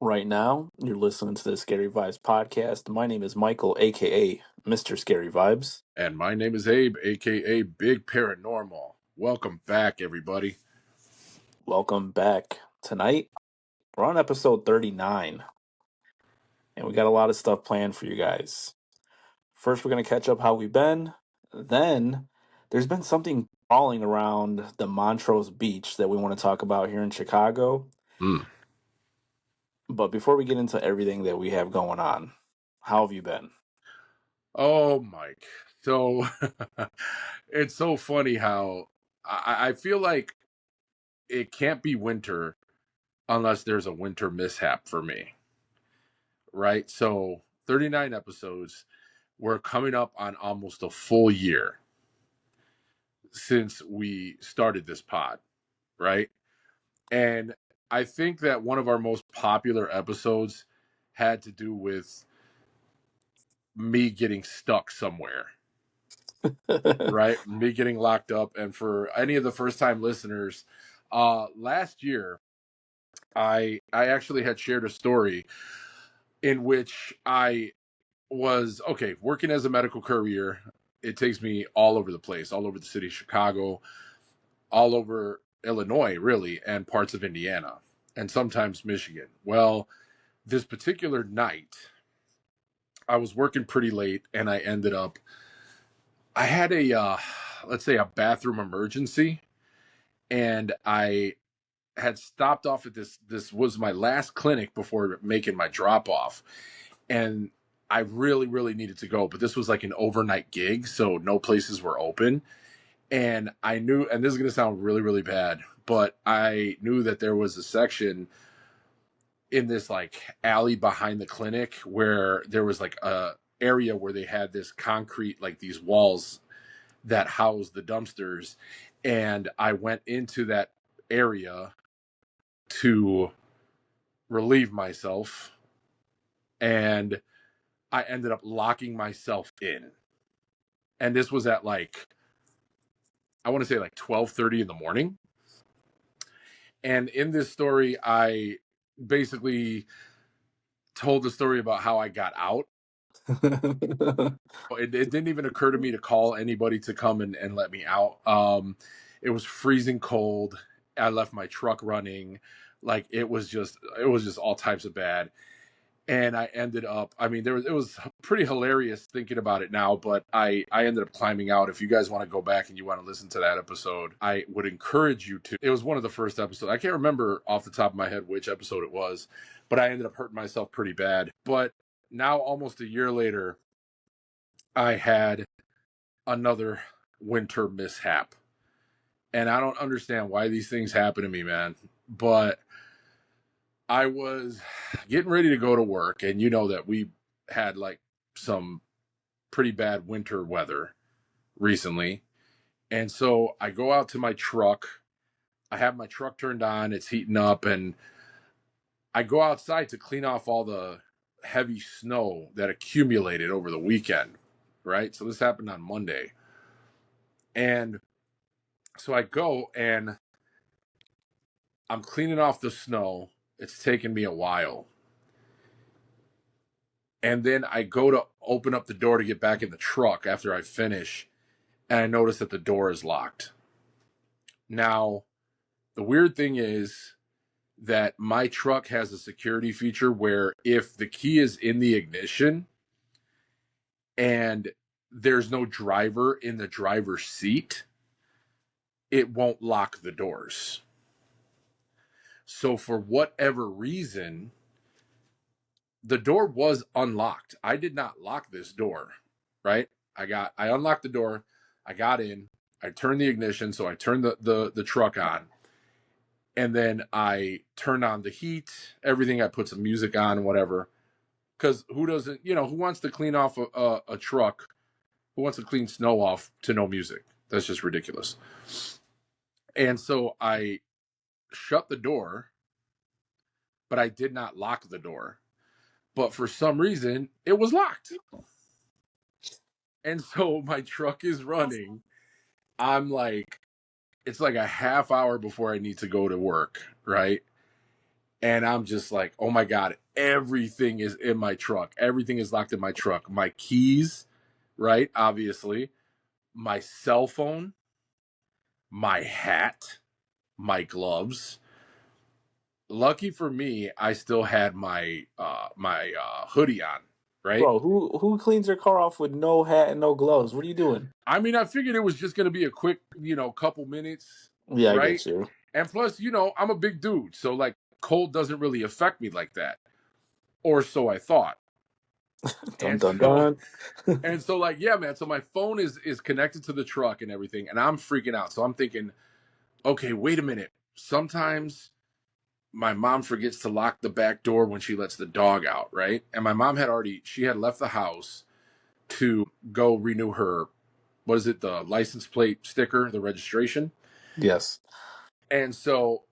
Right now, you're listening to the Scary Vibes podcast. My name is Michael, aka Mr. Scary Vibes. And my name is Abe, aka Bigg Paranormal. Welcome back, everybody. Welcome back. Tonight, we're on episode 39, and we got a lot of stuff planned for you guys. First, we're going to catch up how we've been. Then, there's been something crawling around the Montrose Beach that we want to talk about here in Chicago. Mm. But before we get into everything that we have going on, how have you been? Oh, Mike. So it's so funny how I feel like it can't be winter unless there's a winter mishap for me, right? So 39 episodes. We're coming up on almost a full year since we started this pod, right? And I think that one of our most popular episodes had to do with me getting stuck somewhere, right? Me getting locked up. And for any of the first time listeners, last year I actually had shared a story in which I was working as a medical courier. It takes me all over the place, all over the city of Chicago, all over Illinois, really, and parts of Indiana, and sometimes Michigan. Well, this particular night, I was working pretty late, and I had a let's say a bathroom emergency, and I had stopped off at this was my last clinic before making my drop off, and I really needed to go, but this was like an overnight gig, so no places were open. And I knew, and this is going to sound really bad, but I knew that there was a section in this like alley behind the clinic where there was like a area where they had this concrete, like these walls that housed the dumpsters. And I went into that area to relieve myself, and I ended up locking myself in. And this was at like, I want to say like 12:30 in the morning. And in this story, I basically told the story about how I got out. It didn't even occur to me to call anybody to come and let me out. It was freezing cold. I left my truck running. Like it was just all types of bad. And I ended up, I mean, it was pretty hilarious thinking about it now, but I ended up climbing out. If you guys want to go back and you want to listen to that episode, I would encourage you to. It was one of the first episodes. I can't remember off the top of my head which episode it was, but I ended up hurting myself pretty bad. But now, almost a year later, I had another winter mishap. And I don't understand why these things happen to me, man. But I was getting ready to go to work, and you know that we had like some pretty bad winter weather recently. And so I go out to my truck. I have my truck turned on, it's heating up, and I go outside to clean off all the heavy snow that accumulated over the weekend, right? So this happened on Monday. And so I go and I'm cleaning off the snow. It's taken me a while. And then I go to open up the door to get back in the truck after I finish, and I notice that the door is locked. Now, the weird thing is that my truck has a security feature where if the key is in the ignition and there's no driver in the driver's seat, it won't lock the doors. So for whatever reason, the door was unlocked. I did not lock this door, right? I unlocked the door, I got in, I turned the ignition, so I turned the truck on, and then I turned on the heat, everything. I put some music on, whatever. Because who doesn't, who wants to clean off a truck? Who wants to clean snow off to no music? That's just ridiculous. And so I shut the door, but I did not lock the door. But for some reason, it was locked. And so my truck is running. I'm like, it's like a half hour before I need to go to work, right? And I'm just like, oh my God, everything is in my truck. Everything is locked in my truck. My keys, right? Obviously, my cell phone, my hat, my gloves. Lucky for me, I still had my hoodie on, right? Bro, who cleans their car off with no hat and no gloves? What are you doing? I mean, I figured it was just going to be a quick, couple minutes, Yeah, I right? get you. And plus, I'm a big dude, so like cold doesn't really affect me like that, or so I thought. Dun And dun so, dun. and so, like, yeah, man. So my phone is connected to the truck and everything, and I'm freaking out. So I'm thinking, okay, wait a minute. Sometimes my mom forgets to lock the back door when she lets the dog out, right? And my mom she had left the house to go renew her, what is it, the license plate sticker, the registration. Yes. And so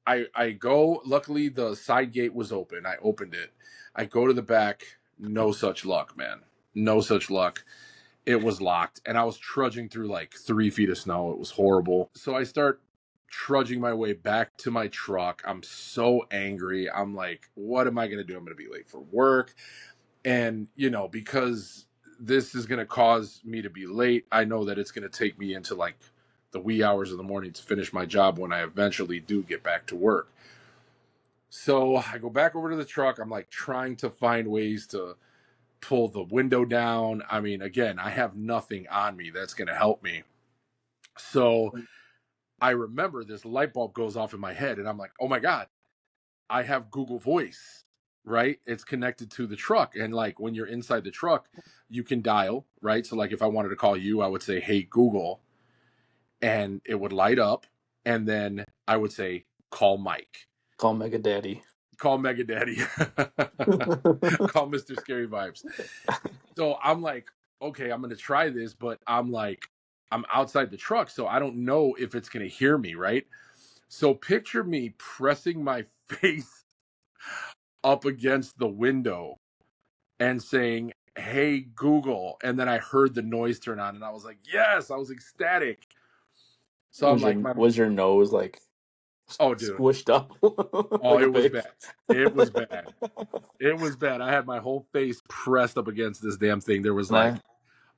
I go, luckily the side gate was open. I opened it. I go to the back, no such luck, man. No such luck. It was locked. And I was trudging through like 3 feet of snow. It was horrible. So I start trudging my way back to my truck. I'm so angry. I'm like, what am I going to do? I'm going to be late for work. And, because this is going to cause me to be late, I know that it's going to take me into like the wee hours of the morning to finish my job when I eventually do get back to work. So I go back over to the truck. I'm like trying to find ways to pull the window down. I mean, again, I have nothing on me that's going to help me. So I remember this light bulb goes off in my head, and I'm like, oh my God, I have Google Voice, right? It's connected to the truck. And like when you're inside the truck, you can dial, right? So, like, if I wanted to call you, I would say, hey, Google, and it would light up. And then I would say, call Mike, Call Mega Daddy. call Mega Daddy, call Mr. Scary Vibes. So I'm like, okay, I'm going to try this, but I'm like, I'm outside the truck, so I don't know if it's going to hear me, right? So picture me pressing my face up against the window and saying, hey, Google. And then I heard the noise turn on and I was like, yes, I was ecstatic. So I'm like, Was your nose like oh, dude. squished up Oh, like a it was pig? bad. It was bad. It was bad. I had my whole face pressed up against this damn thing. There was And like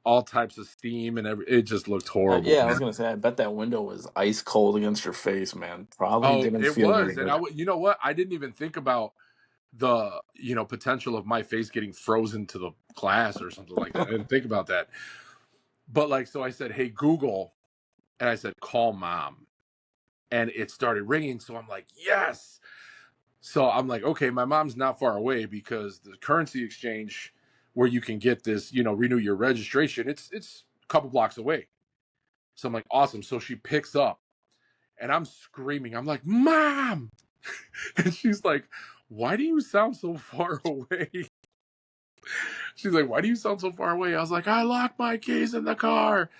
all types of steam and it just looked horrible, yeah, I was man. gonna say, I bet that window was ice cold against your face, man. Probably Oh, didn't it feel very was. And good. you know what? I didn't even think about the, potential of my face getting frozen to the glass or something like that. I didn't think about that. But like, so I said, hey, Google. And I said, call mom. And it started ringing. So I'm like, yes. So I'm like, okay, my mom's not far away because the currency exchange where you can get this, renew your registration, it's a couple blocks away. So I'm like, awesome. So she picks up and I'm screaming. I'm like, Mom. And she's like, why do you sound so far away? She's like, why do you sound so far away? I was like, I locked my keys in the car.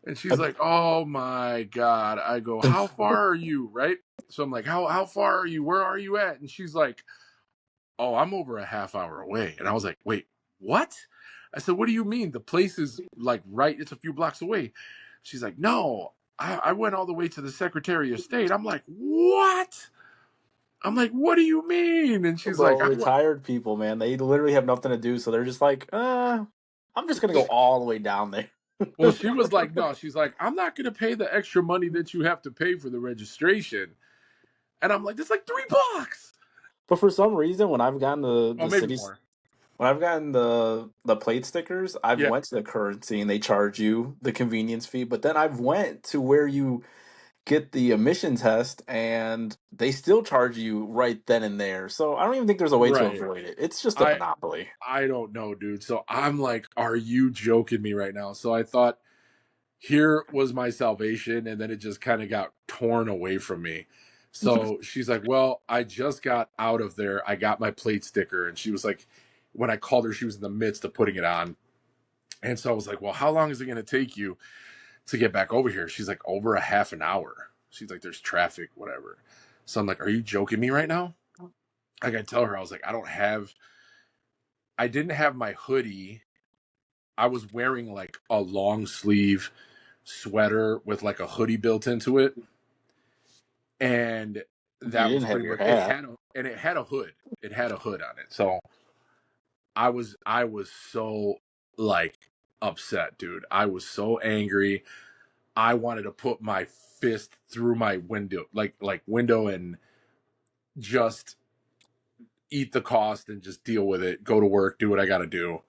And she's like, oh my God. I go, how far are you? Right. So I'm like, how far are you? Where are you at? And she's like, oh, I'm over a half hour away. And I was like, wait, what? I said, what do you mean? The place is like right, it's a few blocks away. She's like, no, I went all the way to the Secretary of State. I'm like, what? I'm like, what do you mean? And she's Bro, like, retired people, man, they literally have nothing to do, so they're just like, I'm just gonna go all the way down there. well, she was like, no, she's like, I'm not going to pay the extra money that you have to pay for the registration. And I'm like, that's like $3. But for some reason, when I've gotten Oh, the maybe cities, more. when I've gotten the plate stickers, I've Yeah, went to the currency and they charge you the convenience fee. But then I've went to where you get the emission test and they still charge you right then and there. So I don't even think there's a way to right. avoid it. It's just a I monopoly. I don't know, dude. So I'm like, are you joking me right now? So I thought here was my salvation, and then it just kind of got torn away from me. So she's like, well, I just got out of there. I got my plate sticker. And she was like, when I called her, she was in the midst of putting it on. And so I was like, well, how long is it going to take you to get back over here? She's like, over a half an hour. She's like, there's traffic, whatever. So I'm like, are you joking me right now? Like, I tell her, I was like, I didn't have my hoodie. I was wearing like a long sleeve sweater with like a hoodie built into it. And You that didn't was have pretty your much it. hat. It had a hood. It had a hood on it. So I was so like upset, dude. I was so angry. I wanted to put my fist through my window, like window, and just eat the cost and just deal with it. Go to work, do what I got to do,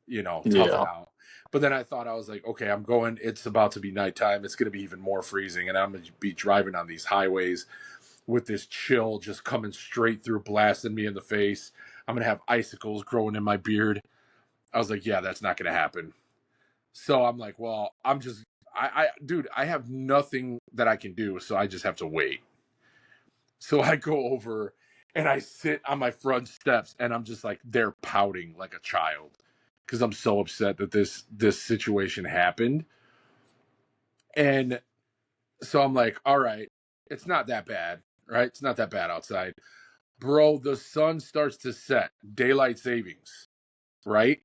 tough it Yeah. out. But then I thought, I was like, okay, I'm going. It's about to be nighttime. It's going to be even more freezing, and I'm going to be driving on these highways with this chill just coming straight through, blasting me in the face. I'm going to have icicles growing in my beard. I was like, yeah, that's not going to happen. So I'm like, well, dude, I have nothing that I can do, so I just have to wait. So I go over and I sit on my front steps, and I'm just like, they're pouting like a child because I'm so upset that this situation happened. And so I'm like, all right, it's not that bad, right? It's not that bad outside. Bro, the sun starts to set, daylight savings, right?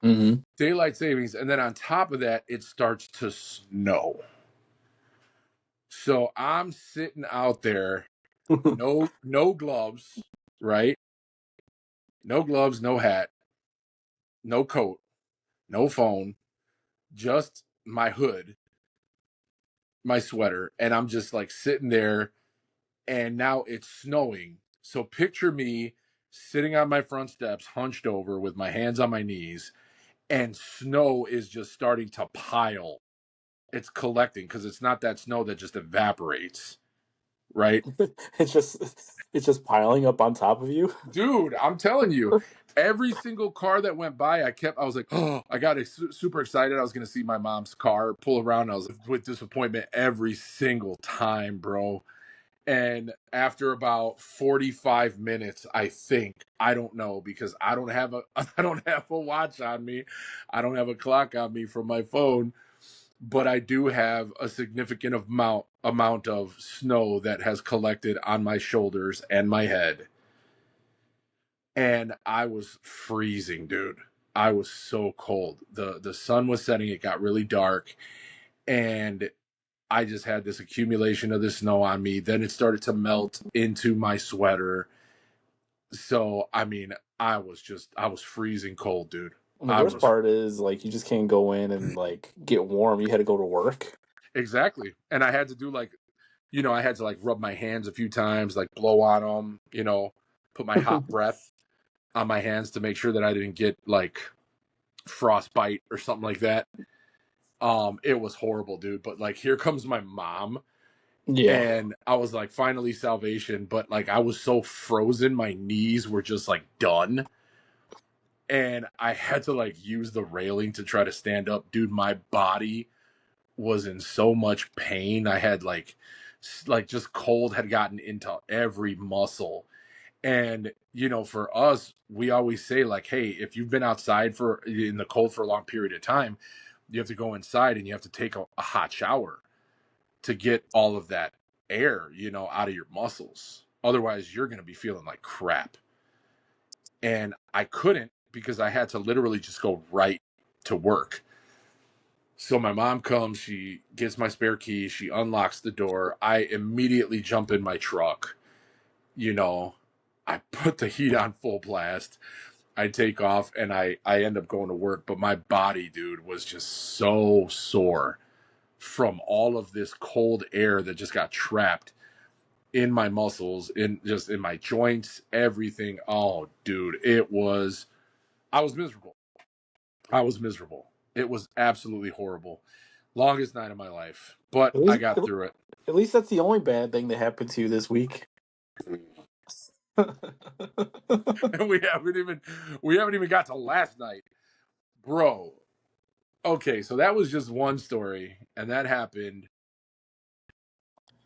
Mm-hmm. Daylight savings, and then on top of that, it starts to snow. So I'm sitting out there, no gloves, right? No gloves, no hat, no coat, no phone, just my hood, my sweater, and I'm just like sitting there, and now it's snowing. So picture me sitting on my front steps, hunched over with my hands on my knees, and snow is just starting to pile. It's collecting because it's not that snow that just evaporates, right? it's just it's just piling up on top of you. Dude, I'm telling you, every single car that went by, I was like, oh, I got super excited. I was going to see my mom's car pull around. I was with disappointment every single time, bro. And after about 45 minutes, I think, I don't know, because I don't have a I don't have a watch on me. I don't have a clock on me from my phone, but I do have a significant amount of snow that has collected on my shoulders and my head. And I was freezing, dude. I was so cold. The sun was setting, it got really dark, and I just had this accumulation of the snow on me. Then it started to melt into my sweater. So, I mean, I was freezing cold, dude. And the I worst was part is like you just can't go in and like get warm. You had to go to work. exactly. And I had to do like, I had to like rub my hands a few times, like blow on them, put my hot breath on my hands to make sure that I didn't get like frostbite or something like that. It was horrible, dude. But like, here comes my mom, Yeah. and I was like, finally salvation. But like, I was so frozen, my knees were just like done, and I had to like use the railing to try to stand up, dude. My body was in so much pain. I had like just cold had gotten into every muscle. And for us, we always say like, hey, if you've been outside for in the cold for a long period of time, you have to go inside and you have to take a hot shower to get all of that air, out of your muscles. Otherwise, you're going to be feeling like crap. And I couldn't, because I had to literally just go right to work. So my mom comes, she gets my spare key, she unlocks the door. I immediately jump in my truck. You know, I put the heat on full blast. I take off, and I end up going to work, but my body, dude, was just so sore from all of this cold air that just got trapped in my muscles, in my joints, everything. Oh, dude, I was miserable. I was miserable. It was absolutely horrible. Longest night of my life, but At I least, got through it. at least that's the only bad thing that happened to you this week. And we haven't even got to last night, bro. Okay, so that was just one story, and that happened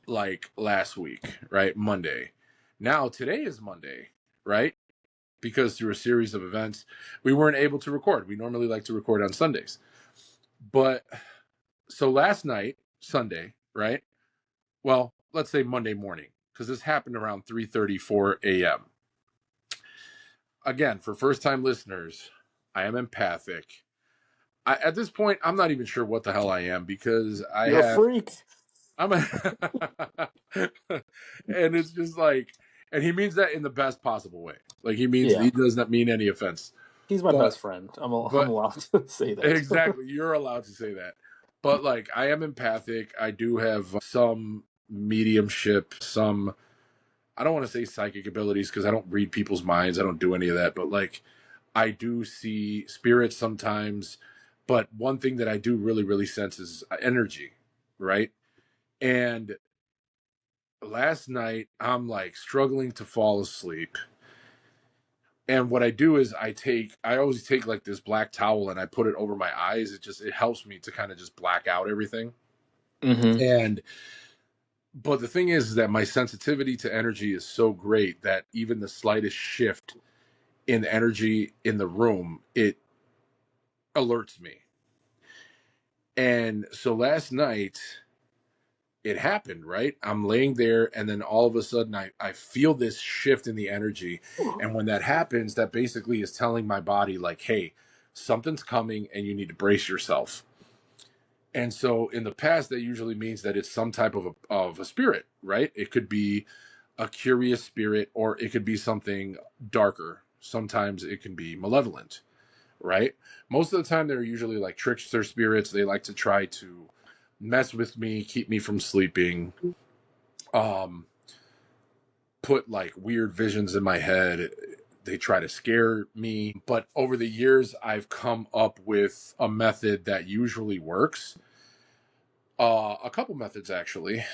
like last week, right? Monday. Now today is Monday, right? Because through a series of events, we weren't able to record. We normally like to record on Sundays. But so last night, Sunday, right? Well, let's say Monday morning, because this happened around 3:34 a.m. Again, for first-time listeners, I am empathic. At this point, I'm not even sure what the hell I am, because I You're a have freak. I'm a and it's just like, and he means that in the best possible way. Like Yeah, he does not mean any offense, he's my but best friend. I'm but allowed to say that. exactly, you're allowed to say that. But like, I am empathic. I do have some mediumship, some, I don't want to say psychic abilities because I don't read people's minds. I don't do any of that. But like, I do see spirits sometimes. But one thing that I do really, really sense is energy, right? And last night, I'm like struggling to fall asleep. And what I do is I always take like this black towel and I put it over my eyes. It helps me to kind of just black out everything. Mm-hmm. And but the thing is that my sensitivity to energy is so great that even the slightest shift in energy in the room, it alerts me. And so last night it happened, right? I'm laying there and then all of a sudden I feel this shift in the energy. And when that happens, that basically is telling my body, like, hey, something's coming and you need to brace yourself. And so in the past, that usually means that it's some type of a spirit, right? It could be a curious spirit or it could be something darker. Sometimes it can be malevolent, right? Most of the time, they're usually like trickster spirits. They like to try to mess with me, keep me from sleeping, um, put like weird visions in my head. They try to scare me. But over the years, I've come up with a method that usually works. A couple methods, actually,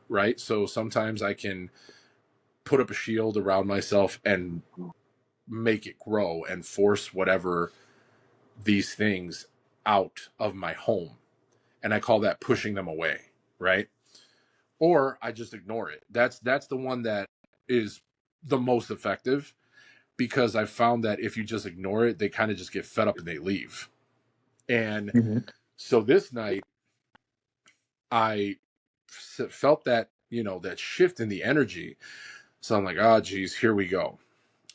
right? So sometimes I can put up a shield around myself and make it grow and force whatever these things out of my home. And I call that pushing them away, right? Or I just ignore it. That's the one that is the most effective because I found that if you just ignore it, they kind of just get fed up and they leave. And Mm-hmm. so this night I felt that, that shift in the energy. So I'm like, oh geez, here we go.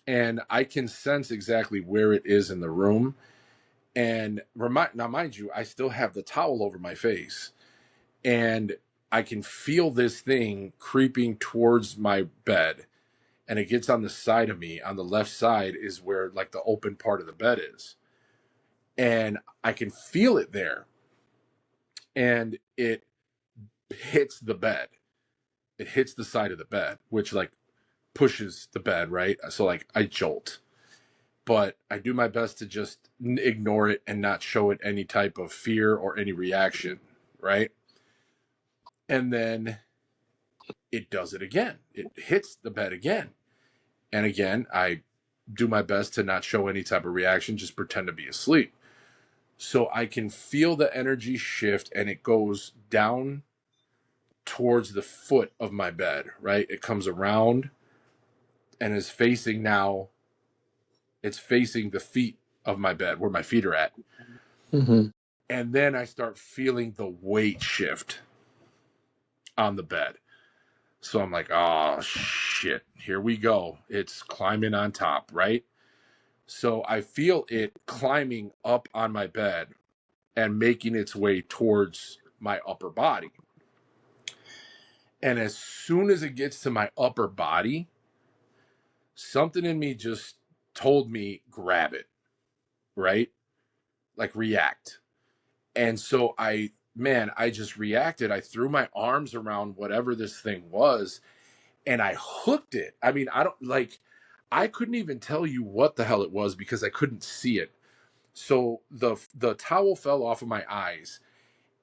And I can sense exactly where it is in the room. And now, mind you, I still have the towel over my face, and I can feel this thing creeping towards my bed, and it gets on the side of me. On the left side is where like the open part of the bed is, and I can feel it there, and it hits the bed. It hits the side of the bed, which like pushes the bed, right? So like I jolt, but I do my best to just ignore it and not show it any type of fear or any reaction, right? And then it does it again. It hits the bed again. And again, I do my best to not show any type of reaction, just pretend to be asleep. So I can feel the energy shift and it goes down towards the foot of my bed, right? It comes around and is facing now, it's facing the feet of my bed where my feet are at. Mm-hmm. And then I start feeling the weight shift on the bed. So I'm like, oh shit, here we go. It's climbing on top, right? So I feel it climbing up on my bed and making its way towards my upper body. And as soon as it gets to my upper body, something in me just told me, grab it, right? Like react. And so I just reacted. I threw my arms around whatever this thing was and I hooked it. I mean, I couldn't even tell you what the hell it was because I couldn't see it. So the towel fell off of my eyes.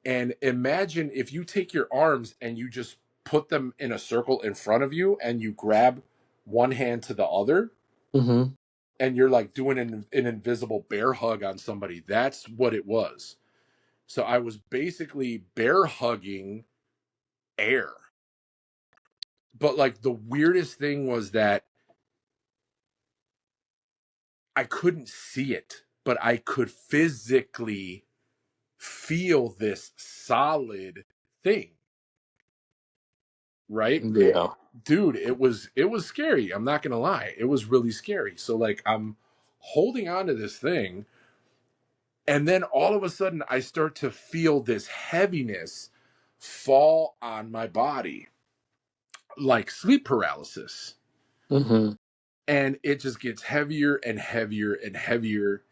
And imagine if you take your arms and you just put them in a circle in front of you and you grab one hand to the other Mm-hmm. and you're like doing an invisible bear hug on somebody. That's what it was. So I was basically bear hugging air. But like the weirdest thing was that I couldn't see it, but I could physically feel this solid thing, right? Yeah. Dude, it was scary. I'm not gonna lie. It was really scary. So like I'm holding on to this thing, and then all of a sudden I start to feel this heaviness fall on my body like sleep paralysis. Mm-hmm. And it just gets heavier and heavier and heavier.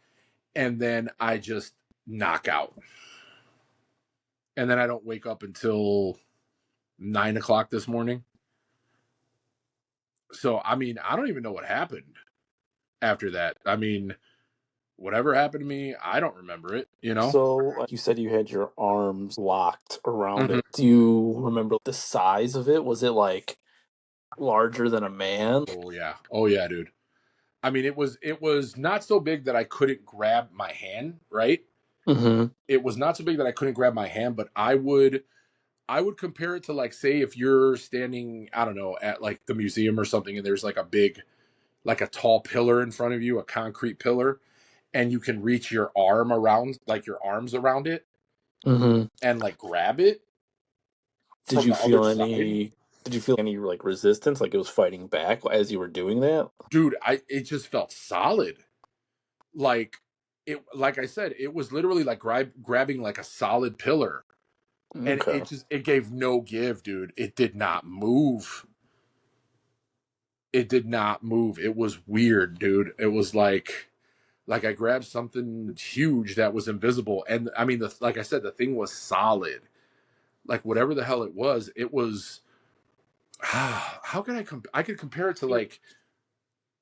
And then I just knock out. And then I don't wake up until 9 o'clock this morning. So, I mean, I don't even know what happened after that. I mean, whatever happened to me, I don't remember it, you know? So, like you said, you had your arms locked around Mm-hmm. it. Do you remember the size of it? Was it like larger than a man? Oh, yeah. Oh, yeah, dude. I mean, it was not so big that I couldn't grab my hand, right? Mm-hmm. It was not so big that I couldn't grab my hand, but I would compare it to, like, say if you're standing, I don't know, at like the museum or something, and there's like a big, like a tall pillar in front of you, a concrete pillar, and you can reach your arm around, like your arms around it, Mm-hmm. and like grab it Did from you the other feel side. any? Did you feel any like resistance, like it was fighting back as you were doing that? Dude, it just felt solid. Like like I said, it was literally like grabbing like a solid pillar, and Okay. it gave no give, dude. It did not move. It did not move. It was weird, dude. It was like I grabbed something huge that was invisible, and I mean, like I said, the thing was solid. Like whatever the hell it was, it was. How can I could compare it to, like,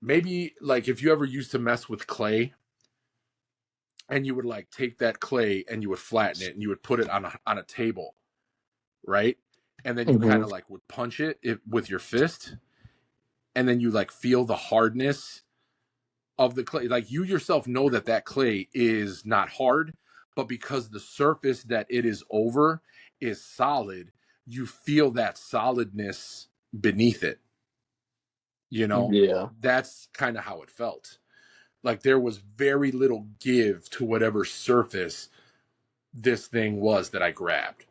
maybe like if you ever used to mess with clay, and you would like take that clay and you would flatten it and you would put it on a table, right? And then you kind Mm-hmm. of like would punch it with your fist, and then you like feel the hardness of the clay. Like, you yourself know that that clay is not hard, but because the surface that it is over is solid, you feel that solidness beneath it, you know? Yeah. That's kind of how it felt. Like there was very little give to whatever surface this thing was that I grabbed.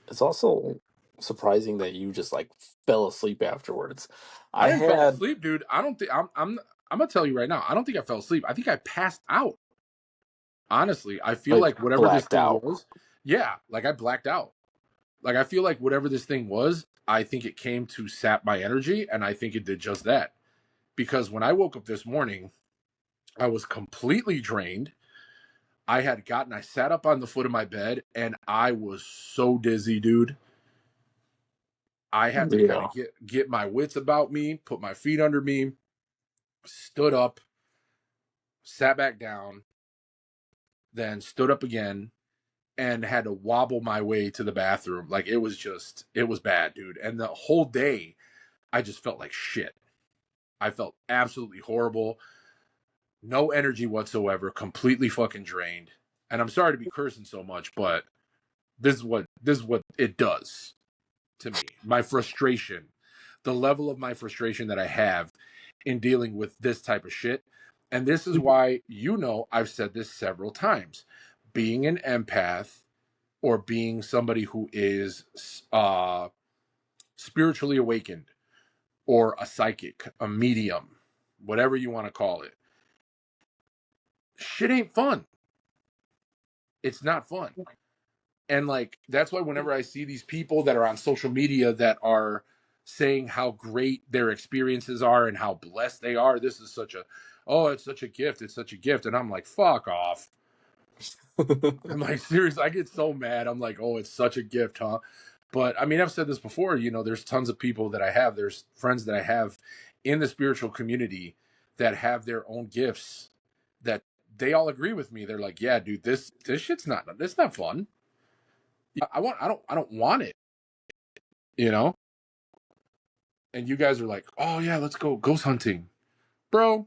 It's also surprising that you just like fell asleep afterwards. I I didn't fall had asleep, dude. I don't think I'm gonna tell you right now. I don't think I fell asleep. I think I passed out. Honestly, I feel like like whatever this blacked thing out. was, yeah, like I blacked out. Like I feel like whatever this thing was, I think it came to sap my energy, and I think it did just that. Because when I woke up this morning, I was completely drained. I sat up on the foot of my bed, and I was so dizzy, dude. I had to kind Yeah. of get my wits about me, put my feet under me, stood up, sat back down, then stood up again, and had to wobble my way to the bathroom. Like it was bad, dude. And the whole day, I just felt like shit. I felt absolutely horrible. No energy whatsoever, completely fucking drained. And I'm sorry to be cursing so much, but this is what it does to me. My frustration, the level of my frustration that I have in dealing with this type of shit. And this is why, I've said this several times. Being an empath, or being somebody who is spiritually awakened, or a psychic, a medium, whatever you want to call it, shit ain't fun. It's not fun. And like that's why whenever I see these people that are on social media that are saying how great their experiences are and how blessed they are, this is such a, oh, it's such a gift, it's such a gift, and I'm like, fuck off. I'm like, serious. I get so mad. I'm like, oh, it's such a gift, huh? But I mean, I've said this before. There's tons of people that I have. There's friends that I have in the spiritual community that have their own gifts that they all agree with me. They're like, yeah, dude, this shit's not. It's not fun. I don't want it. You know. And you guys are like, oh yeah, let's go ghost hunting, bro.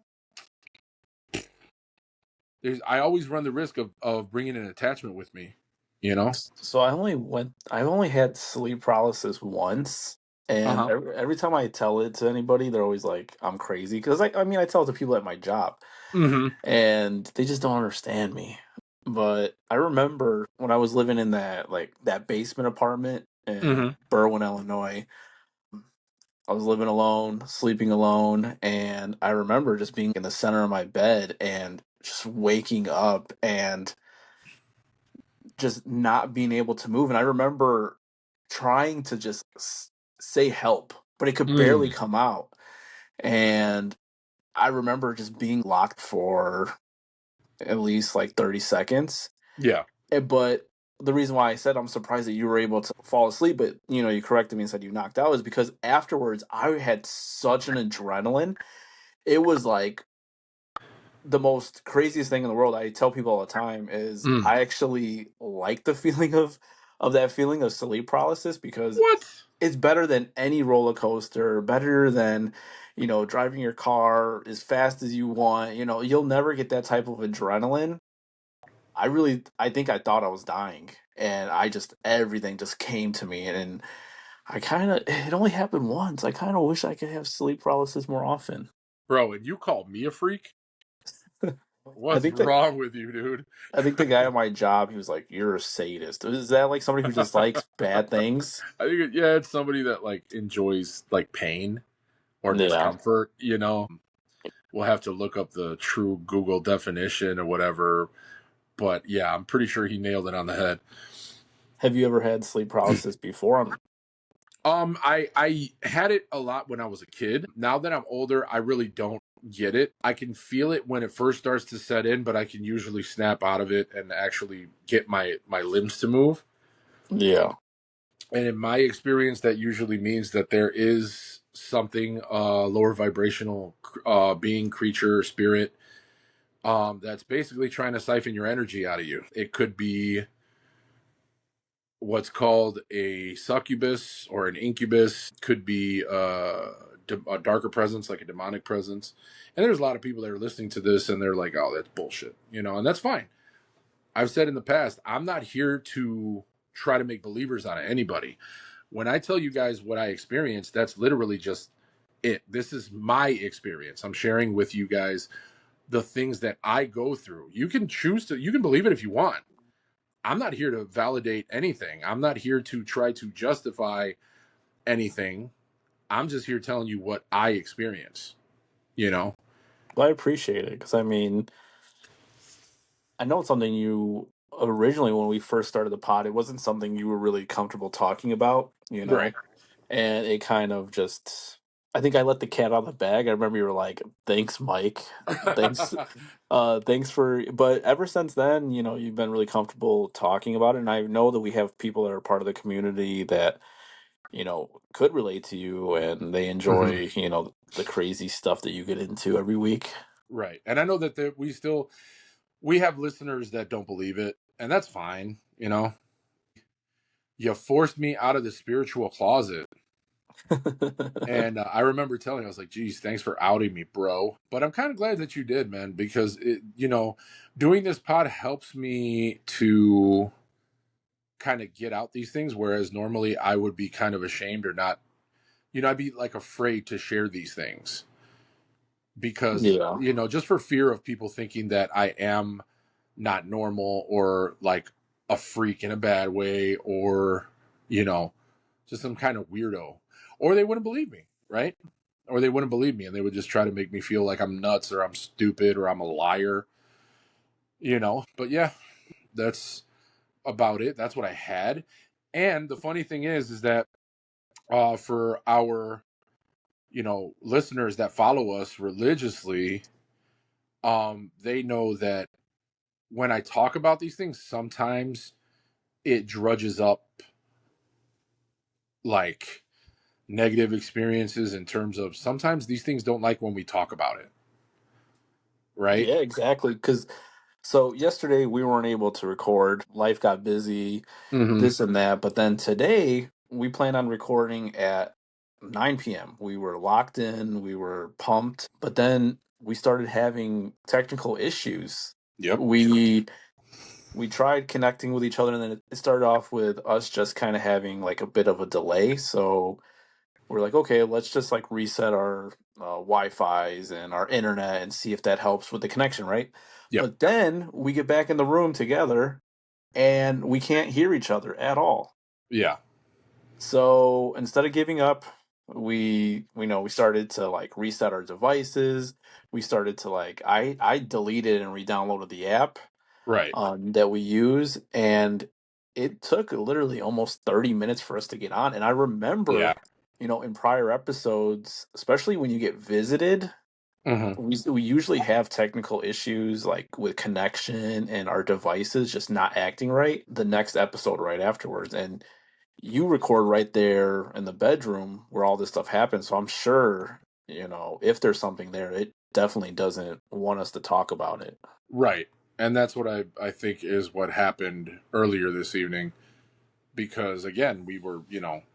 I always run the risk of bringing an attachment with me. You know. So I only had sleep paralysis once, Uh and huh. every time I tell it to anybody, they're always like, I'm crazy. Because I mean, I tell it to people at my job, Mm-hmm. and they just don't understand me. But I remember when I was living in that basement apartment in Mm-hmm. Berwyn, Illinois. I was living alone, sleeping alone, and I remember just being in the center of my bed and just waking up and just not being able to move. And I remember trying to just say help, but it could barely Mm. come out. And I remember just being locked for at least like 30 seconds. Yeah. But the reason why I said I'm surprised that you were able to fall asleep, but you corrected me and said you knocked out, is because afterwards I had such an adrenaline. It was like the most craziest thing in the world. I tell people all the time is Mm. I actually like the feeling of that feeling of sleep paralysis, because What? it's better than any roller coaster, better than driving your car as fast as you want. You'll never get that type of adrenaline. I think I thought I was dying, and I just everything just came to me, and I kind of it only happened once. I kind of wish I could have sleep paralysis more often. Bro, and you call me a freak? I What's think that wrong with you, dude? I think the guy at my job, he was like, "You're a sadist." Is that like somebody who just likes bad things? Yeah, it's somebody that like enjoys like pain or Yeah. discomfort, you know. We'll have to look up the true Google definition or whatever, but yeah, I'm pretty sure he nailed it on the head. Have you ever had sleep paralysis before? I had it a lot when I was a kid. Now that I'm older, I really don't get it. I can feel it when it first starts to set in, but I can usually snap out of it and actually get my limbs to move. Yeah. And in my experience, that usually means that there is something lower vibrational being, creature, spirit that's basically trying to siphon your energy out of you. It could be what's called a succubus or an incubus, could be a darker presence, like a demonic presence. And there's a lot of people that are listening to this and they're like, oh, that's bullshit, and that's fine. I've said in the past, I'm not here to try to make believers out of anybody. When I tell you guys what I experienced, that's literally just it. This is my experience. I'm sharing with you guys the things that I go through. You can choose to, you can believe it if you want. I'm not here to validate anything. I'm not here to try to justify anything. I'm just here telling you what I experience, you know? Well, I appreciate it, because I know it's something you originally, when we first started the pod, it wasn't something you were really comfortable talking about, Right. and it kind of just, I think I let the cat out of the bag. I remember you were like, "Thanks, Mike. Thanks, thanks for." But ever since then, you've been really comfortable talking about it, and I know that we have people that are part of the community that could relate to you, and they Mhm. enjoy the crazy stuff that you get into every week. Right. And I know that we have listeners that don't believe it, and that's fine, You forced me out of the spiritual closet. And I remember telling you, I was like, geez, thanks for outing me, bro. But I'm kind of glad that you did, man, because doing this pod helps me to kind of get out these things. Whereas normally I would be kind of ashamed or not, I'd be like afraid to share these things because, Yeah. just for fear of people thinking that I am not normal or like a freak in a bad way or, you know, just some kind of weirdo. Or they wouldn't believe me, right? Or they wouldn't believe me and they would just try to make me feel like I'm nuts or I'm stupid or I'm a liar. But yeah, that's about it. That's what I had. And the funny thing is that for our, listeners that follow us religiously, they know that when I talk about these things, sometimes it drudges up like negative experiences in terms of sometimes these things don't like when we talk about it, right? Yeah, exactly. Because so yesterday we weren't able to record. Life got busy, Mm-hmm. this and that. But then today we plan on recording at 9 p.m. We were locked in, we were pumped, but then we started having technical issues. Yep. We tried connecting with each other, and then it started off with us just kind of having like a bit of a delay. So we're like, okay, let's just like reset our Wi-Fi's and our internet and see if that helps with the connection, right? Yep. But then we get back in the room together and we can't hear each other at all. Yeah. So instead of giving up, we started to like reset our devices. We started to like I deleted and re-downloaded the app. Right. that we use, and it took literally almost 30 minutes for us to get on. And I Yeah. remember, in prior episodes, especially when you get visited, Hmm. we usually have technical issues like with connection and our devices just not acting right the next episode right afterwards. And you record right there in the bedroom where all this stuff happens. So I'm sure, if there's something there, it definitely doesn't want us to talk about it. Right. And that's what I think is what happened earlier this evening. Because again, we were,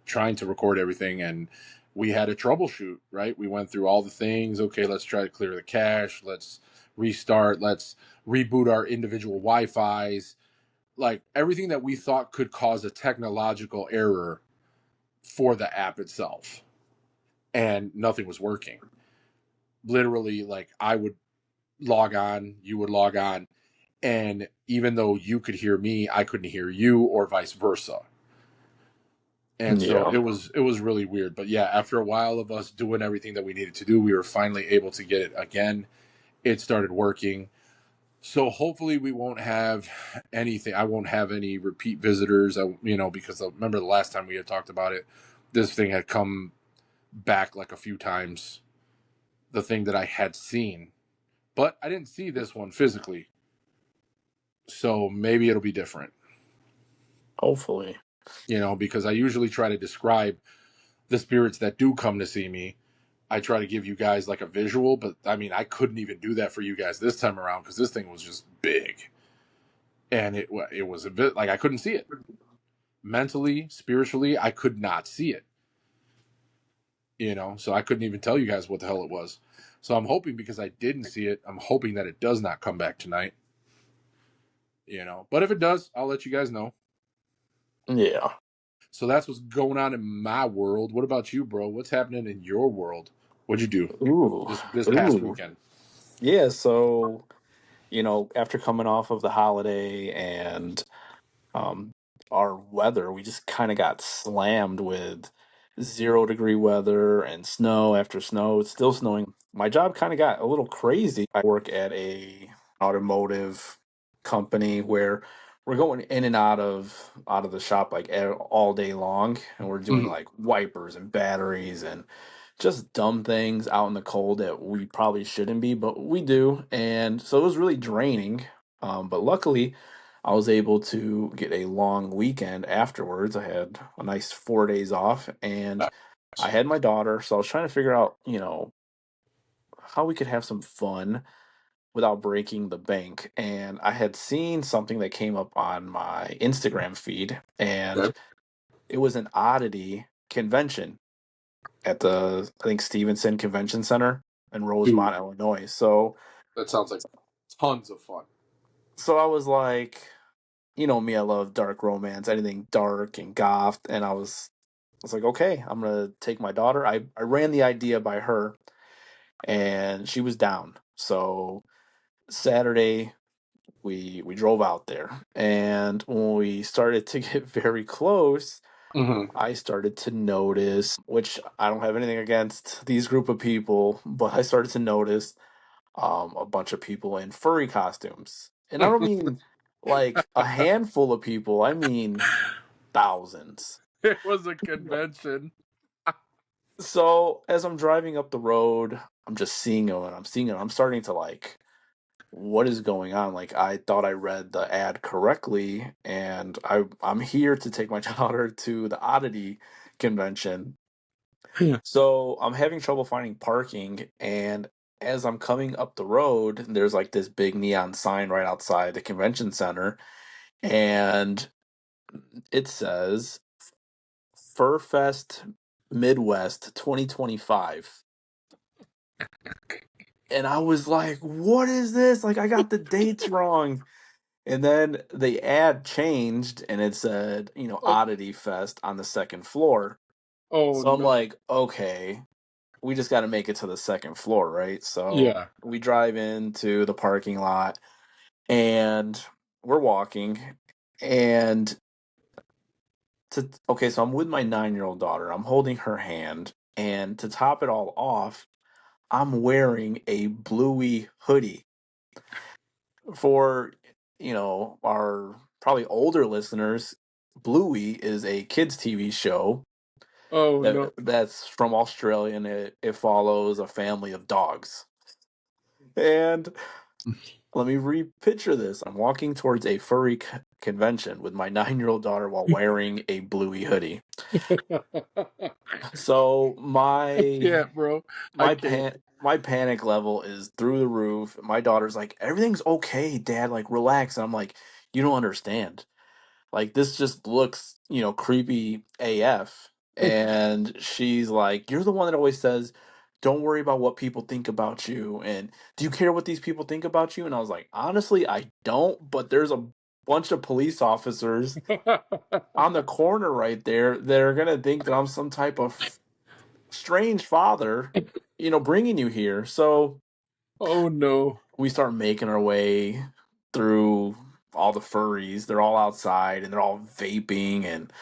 trying to record everything and we had a troubleshoot, right? We went through all the things. Okay, let's try to clear the cache. Let's restart. Let's reboot our individual Wi Fi's. Like everything that we thought could cause a technological error for the app itself. And nothing was working. Literally, like I would log on, you would log on. And even though you could hear me, I couldn't hear you, or vice versa. And so Yeah. it was really weird. But yeah, after a while of us doing everything that we needed to do, we were finally able to get it again. It started working. So hopefully we won't have anything. I won't have any repeat visitors. Because I remember the last time we had talked about it, this thing had come back like a few times. The thing that I had seen, but I didn't see this one physically. So maybe it'll be different. Hopefully. Because I usually try to describe the spirits that do come to see me. I try to give you guys like a visual, but I mean, I couldn't even do that for you guys this time around because this thing was just big, and it was a bit like I couldn't see it mentally, spiritually. I could not see it, so I couldn't even tell you guys what the hell it was. So I'm hoping because I didn't see it, I'm hoping that it does not come back tonight. But if it does, I'll let you guys know. Yeah. So that's what's going on in my world. What about you, bro? What's happening in your world? What'd you do Ooh. this past Ooh. weekend? Yeah. So, after coming off of the holiday and um, our weather, we just kind of got slammed with 0-degree weather and snow after snow. It's still snowing. My job kind of got a little crazy. I work at a automotive company where we're going in and out of the shop like all day long, and we're doing Mhm. like wipers and batteries and just dumb things out in the cold that we probably shouldn't be, but we do. And so it was really draining. But luckily, I was able to get a long weekend afterwards. I had a nice 4 days off, and I had my daughter. So I was trying to figure out, how we could have some fun without breaking the bank. And I had seen something that came up on my Instagram feed, and Okay. it was an oddity convention at the, I think, Stevenson Convention Center in Dude, Rosemont, Illinois. So that sounds like tons of fun. I was like, me, I love dark romance, anything dark and goth, and I was like, okay, I'm gonna take my daughter. I ran the idea by her, and she was down. So Saturday we drove out there, and when we started to get very close, Hmm. I started to notice, which I don't have anything against these group of people, but I started to notice a bunch of people in furry costumes. And I don't mean like a handful of people, I mean thousands. It was a convention. So as I'm driving up the road, I'm just seeing them and I'm seeing it. I'm starting to like, what is going on? Like I thought I read the ad correctly, and I'm here to take my daughter to the oddity convention. Yeah. So I'm having trouble finding parking, and as I'm coming up the road, there's like this big neon sign right outside the convention center, and it says Furfest Midwest 2025. And I was like, what is this? Like, I got the dates wrong. And then the ad changed and it said, Oh, Oddity Fest on the second floor. oh So I'm no. like, okay, we just got to make it to the second floor, right? So Yeah. we drive into the parking lot and we're walking. And okay, so I'm with my 9-year-old daughter. I'm holding her hand. And to top it all off, I'm wearing a bluey hoodie for our probably older listeners, Bluey is a kids TV show Oh no. that's from Australia, and it follows a family of dogs. And let me repicture this. I'm walking towards a furry convention with my 9-year-old daughter while wearing a Bluey hoodie. So I can't, bro. I can't. my panic level is through the roof. My daughter's like, "Everything's okay, Dad. Like, relax." And I'm like, "You don't understand. Like, this just looks, creepy AF." And she's like, "You're the one that always says, 'Don't worry about what people think about you.' And do you care what these people think about you?" And I was like, "Honestly, I don't, but there's a bunch of police officers on the corner right there that are gonna think that I'm some type of strange father, bringing you here." So Oh no. we start making our way through all the furries. They're all outside and they're all vaping, and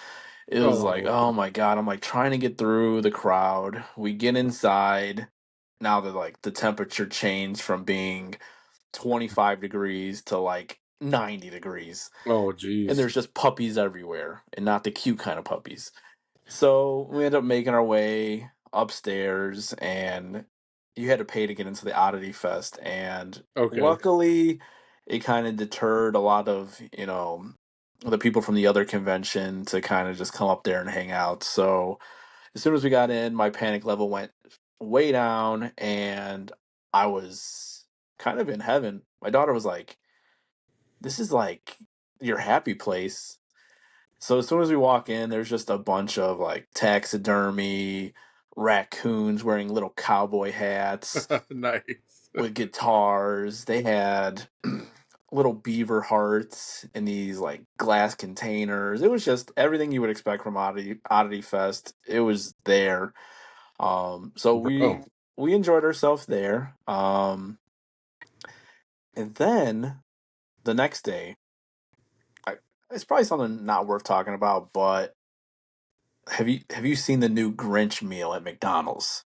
it was like, Oh. oh my God, I'm like trying to get through the crowd. We get inside. Now that like the temperature changed from being 25 degrees to like 90 degrees. Oh And geez. there's just puppies everywhere, and not the cute kind of puppies. So we ended up making our way upstairs, and you had to pay to get into the Oddity Fest. And Okay. luckily, it kind of deterred a lot of, the people from the other convention to kind of just come up there and hang out. So as soon as we got in, my panic level went way down, and I was kind of in heaven. My daughter was like, "This is like your happy place." So as soon as we walk in, there's just a bunch of like taxidermy, raccoons wearing little cowboy hats Nice. with guitars. They had little beaver hearts in these like glass containers. It was just everything you would expect from Oddity Fest. It was there. So we Bro. we enjoyed ourselves there. And then the next day, I, it's probably something not worth talking about, but have you seen the new Grinch meal at McDonald's?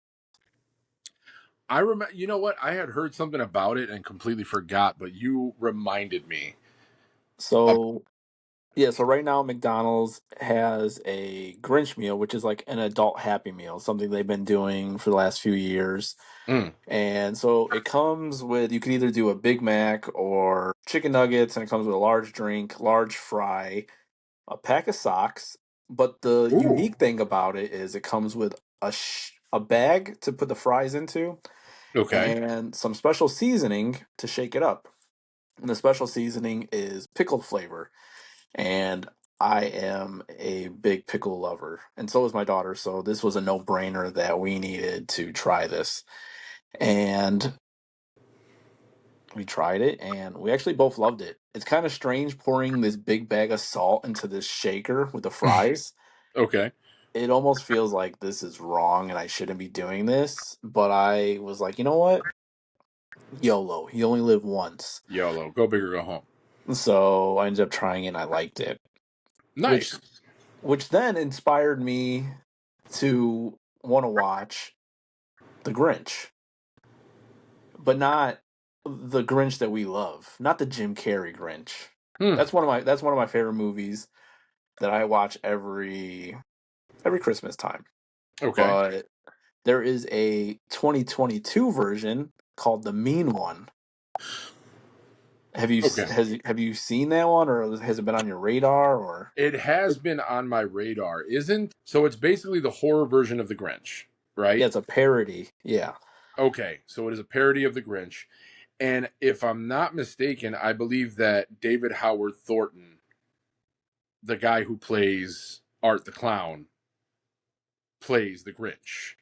I remember, you know what? I had heard something about it and completely forgot, but you reminded me. Um, So yeah, so right now McDonald's has a Grinch meal, which is like an adult Happy Meal, something they've been doing for the last few years. mm, And so it comes with, you can either do a Big Mac or chicken nuggets, and it comes with a large drink, large fry, a pack of socks. But the ooh, unique thing about it is it comes with a bag to put the fries into, okay. and some special seasoning to shake it up. And the special seasoning is pickled flavor. And I am a big pickle lover, and so is my daughter. So this was a no-brainer that we needed to try this. And we tried it, and we actually both loved it. It's kind of strange pouring this big bag of salt into this shaker with the fries. Okay. It almost feels like this is wrong and I shouldn't be doing this. But I was like, you know what? YOLO. You only live once. YOLO. Go big or go home. So I ended up trying it and I liked it. Which Nice. which then inspired me to want to watch The Grinch, but not the Grinch that we love, not the Jim Carrey Grinch. Hmm. That's one of my favorite movies that I watch every Christmas time. Okay. But there is a 2022 version called The Mean One. Okay. Have you seen that one, or has it been on your radar? Or It has been on my radar, isn't? So it's basically the horror version of the Grinch, yeah, right? it's a parody. Yeah, Okay. So it is a parody of the Grinch. And if I'm not mistaken, I believe that David Howard Thornton, the guy who plays Art the Clown, plays the Grinch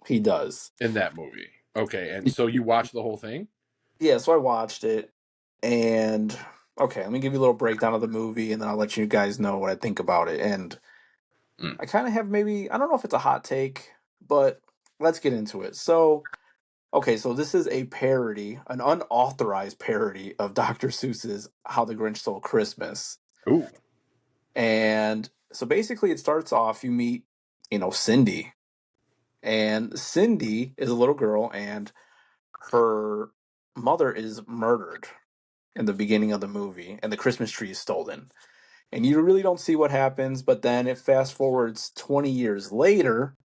he does. in that movie. Okay. And so you watch the whole thing? Yeah, so I watched it, and okay, let me give you a little breakdown of the movie, and then I'll let you guys know what I think about it. And Mm. I kind of have, maybe, I don't know if it's a hot take, but let's get into it. So, okay, so this is a parody, an unauthorized parody of Dr. Seuss's How the Grinch Stole Christmas. Ooh. And so basically, it starts off, you meet, Cindy, and Cindy is a little girl, and her mother is murdered. in the beginning of the movie, and the Christmas tree is stolen. And you really don't see what happens, but then it fast forwards 20 years later,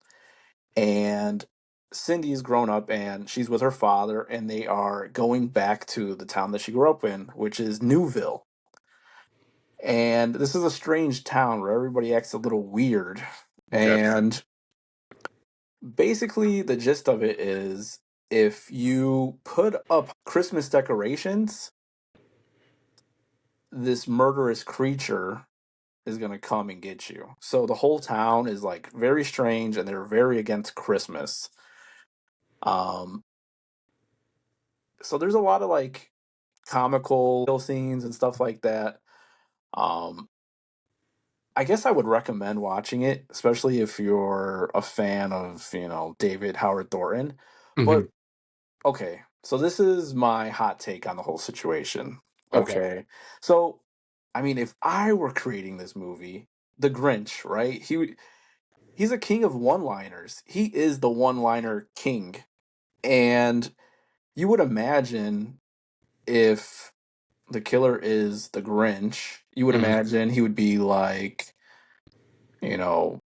and Cindy's grown up and she's with her father, and they are going back to the town that she grew up in, which is Newville. And this is a strange town where everybody acts a little weird. Okay. And basically, the gist of it is if you put up Christmas decorations, this murderous creature is going to come and get you. So the whole town is like very strange and they're very against Christmas. Um, so there's a lot of like comical scenes and stuff like that. Um, I guess I would recommend watching it, especially if you're a fan of, David Howard Thornton. Hmm. But okay, so this is my hot take on the whole situation. Okay. Okay. So, I mean, if I were creating this movie, The Grinch, right? He's a king of one-liners. He is the one-liner king. And you would imagine if the killer is the Grinch, you would Hmm. imagine he would be like, you know,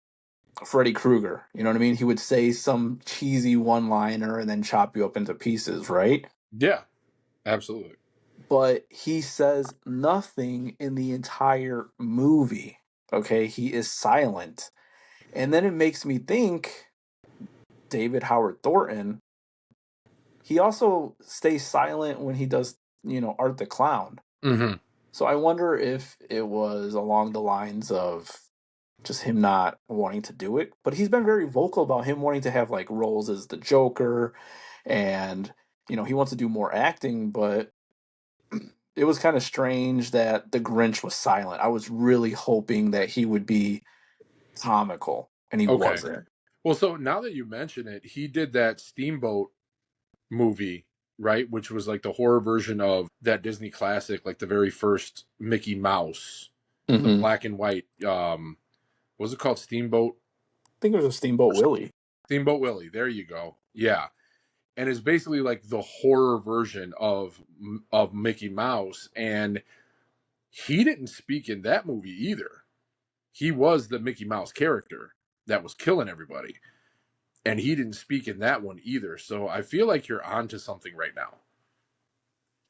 Freddy Krueger. You know what I mean? He would say some cheesy one-liner and then chop you up into pieces, right? Yeah, absolutely. But he says nothing in the entire movie. Okay, he is silent. And then it makes me think David Howard Thornton, he also stays silent when he does, Art the Clown. Hmm. So I wonder if it was along the lines of just him not wanting to do it. But he's been very vocal about him wanting to have like roles as the Joker and he wants to do more acting, but it was kind of strange that the Grinch was silent. I was really hoping that he would be comical, and he Okay. wasn't. Well, so now that you mention it, he did that Steamboat movie, right? Which was like the horror version of that Disney classic, like the very first Mickey Mouse, the I black and white. What was it called? Steamboat. think it was a Steamboat Willie. Steamboat Willie. There you go. Yeah, and it's basically like the horror version of Mickey Mouse, and he didn't speak in that movie either. He was the Mickey Mouse character that was killing everybody, and he didn't speak in that one either. So I feel like you're onto something right now.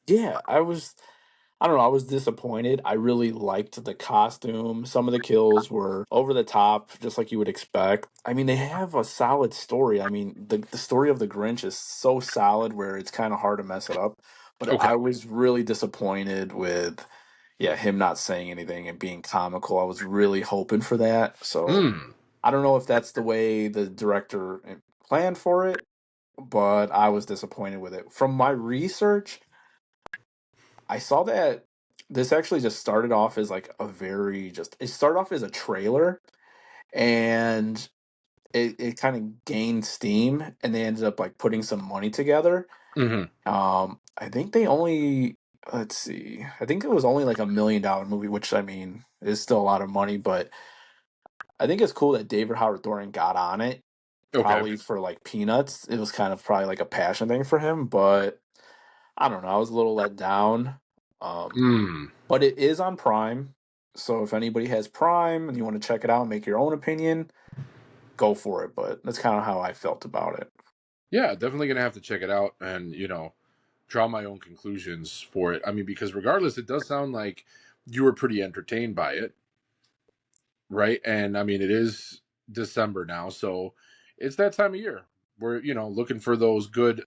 Yeah, I don't know, I was disappointed. I really liked the costume. Some of the kills were over the top, just like you would expect. I mean, they have a solid story. I mean, the story of the Grinch is so solid where it's kind of hard to mess it up. But Okay. I was really disappointed with, yeah, him not saying anything and being comical. I was really hoping for that. So Hmm. I don't know if that's the way the director planned for it, but I was disappointed with it. From my research, I saw that this actually just started off as like it started off as a trailer, and it kind of gained steam and they ended up like putting some money together. Hmm. I think they only, let's see, I think it was only like $1 million movie, which I mean is still a lot of money, but I think it's cool that David Howard Thornton got on it, Okay. probably for like peanuts. It was kind of probably like a passion thing for him, but I don't know. I was a little let down. Um, Hmm. but it is on Prime. So if anybody has Prime and you want to check it out and make your own opinion, go for it. But that's kind of how I felt about it. Yeah, definitely gonna have to check it out and draw my own conclusions for it. I mean, because regardless, it does sound like you were pretty entertained by it, right? And I mean, it is December now, so it's that time of year. We're looking for those good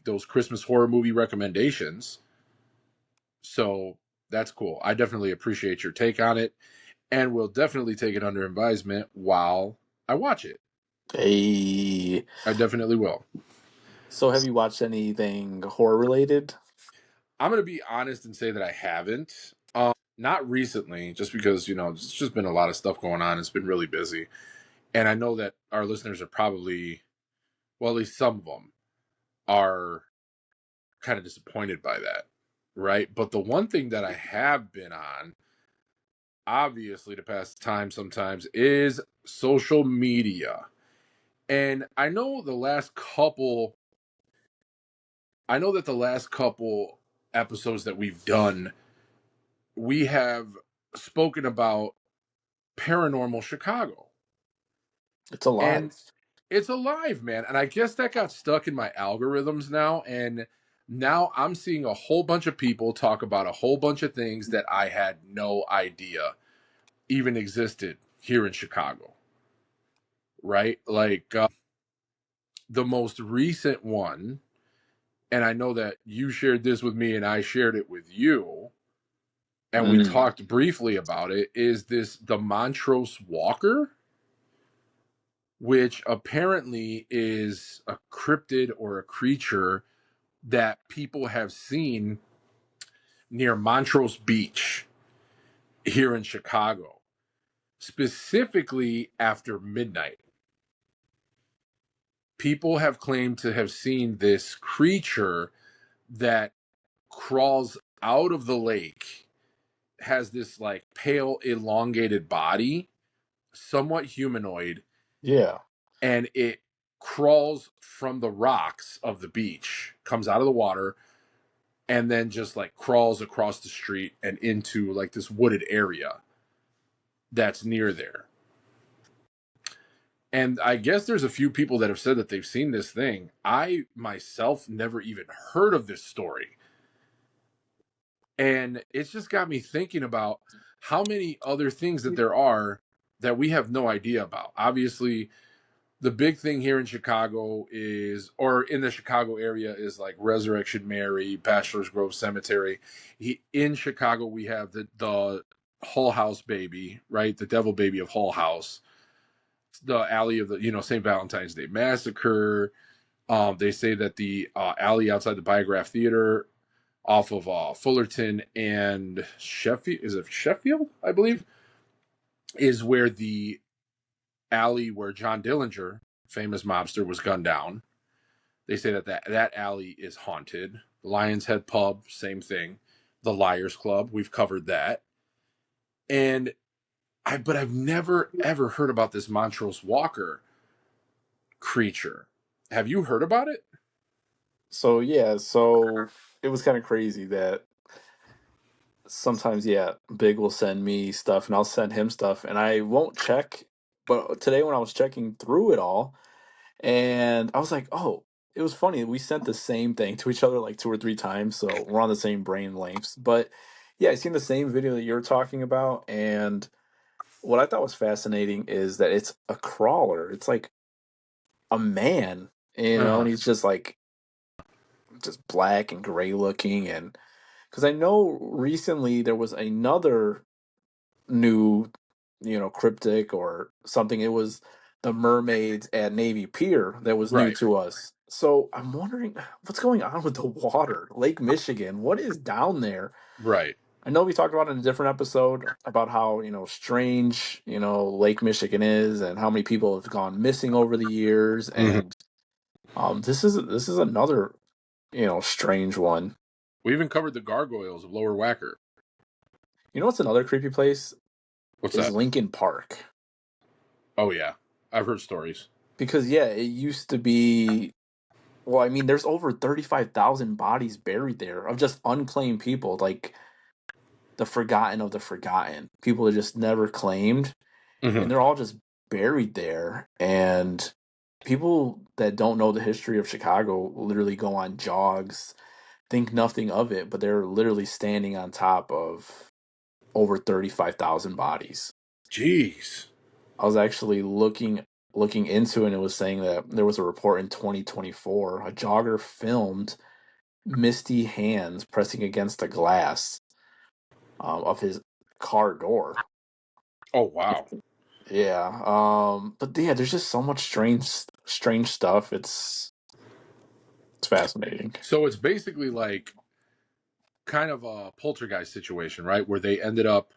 those Christmas horror movie recommendations. So that's cool. I definitely appreciate your take on it, and will definitely take it under advisement while I watch it. Hey, I definitely will. so have you watched anything horror related? I'm gonna be honest and say that I haven't. Not recently, just because it's just been a lot of stuff going on. It's been really busy, and I know that our listeners are probably, well, at least some of them are kind of disappointed by that, right? But the one thing that I have been on, obviously, to pass time sometimes, is social media. And I know that the last couple episodes that we've done, we have spoken about paranormal Chicago. It's alive. And it's alive, man. And I guess that got stuck in my algorithms now. And now I'm seeing a whole bunch of people talk about a whole bunch of things that I had no idea even existed here in Chicago. Right? Like the most recent one, and I know that you shared this with me and I shared it with you, and we Mm. talked briefly about it, is the Montrose Walker, which apparently is a cryptid or a creature that people have seen near Montrose Beach here in Chicago, specifically after midnight. People have claimed to have seen this creature that crawls out of the lake, has this like pale, elongated body, somewhat humanoid, Yeah. and it crawls from the rocks of the beach, comes out of the water, and then just like crawls across the street and into like this wooded area that's near there. And I guess there's a few people that have said that they've seen this thing. I myself never even heard of this story. And it's just got me thinking about how many other things that there are that we have no idea about. Obviously, the big thing here in Chicago is, or in the Chicago area, is like Resurrection Mary, Bachelor's Grove Cemetery. In Chicago, we have the Hull House baby, right? The devil baby of Hull House, the alley of the St. Valentine's Day Massacre. They say that the alley outside the Biograph Theater, off of Fullerton and Sheffield, is it Sheffield? I believe, is where the alley where John Dillinger, famous mobster, was gunned down. They say that alley is haunted. The Lion's Head Pub, same thing. The Liars Club, we've covered that. And but I've never ever heard about this Montrose Walker creature. Have you heard about it? So yeah, so it was kind of crazy that sometimes, yeah, Big will send me stuff and I'll send him stuff and I won't check. But today when I was checking through it all, and I was like, oh, it was funny. We sent the same thing to each other like two or three times, so we're on the same brain lengths. But yeah, I seen the same video that you're talking about, and what I thought was fascinating is that it's a crawler. It's like a man, and Uh-huh. he's just like just black and gray looking. And because I know recently there was another new, cryptic or something. It was the mermaids at Navy Pier that was new Right. to us. So I'm wondering what's going on with the water, Lake Michigan. What is down there? Right. I know we talked about in a different episode about how, strange, Lake Michigan is and how many people have gone missing over the years. Mm-hmm. And this is another, strange one. We even covered the gargoyles of Lower Wacker. You know what's another creepy place What's is that? Lincoln Park. Oh yeah, I've heard stories. Because yeah, it used to be. Well, I mean, there's over 35,000 bodies buried there of just unclaimed people, like the forgotten of the forgotten. People that just never claimed, Mm-hmm. and they're all just buried there. And people that don't know the history of Chicago literally go on jogs, think nothing of it, but they're literally standing on top of over 35,000 bodies. Jeez. I was actually looking into it, and it was saying that there was a report in 2024, a jogger filmed misty hands pressing against the glass of his car door. Oh wow. Yeah, but yeah, there's just so much strange stuff. It's fascinating. So it's basically like kind of a poltergeist situation, right? Where they ended up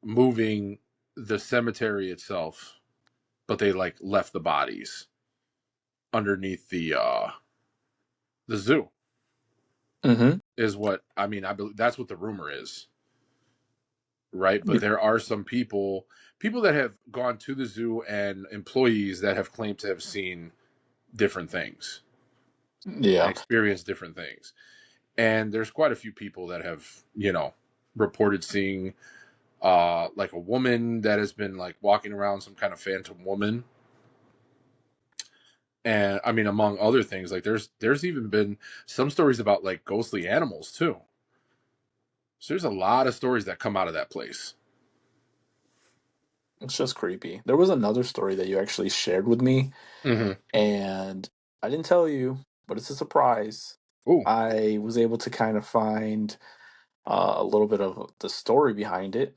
moving the cemetery itself, but they like left the bodies underneath the zoo. Hmm. Is what I mean. I believe that's what the rumor is, right? But there are some people that have gone to the zoo and employees that have claimed to have seen different things and Yeah. experienced different things. And there's quite a few people that have, reported seeing like a woman that has been like walking around, some kind of phantom woman. And I mean, among other things, like there's even been some stories about like ghostly animals too. So there's a lot of stories that come out of that place. It's just creepy. There was another story that you actually shared with me, Mm-hmm. and I didn't tell you, but it's a surprise. Oh. I was able to kind of find a little bit of the story behind it.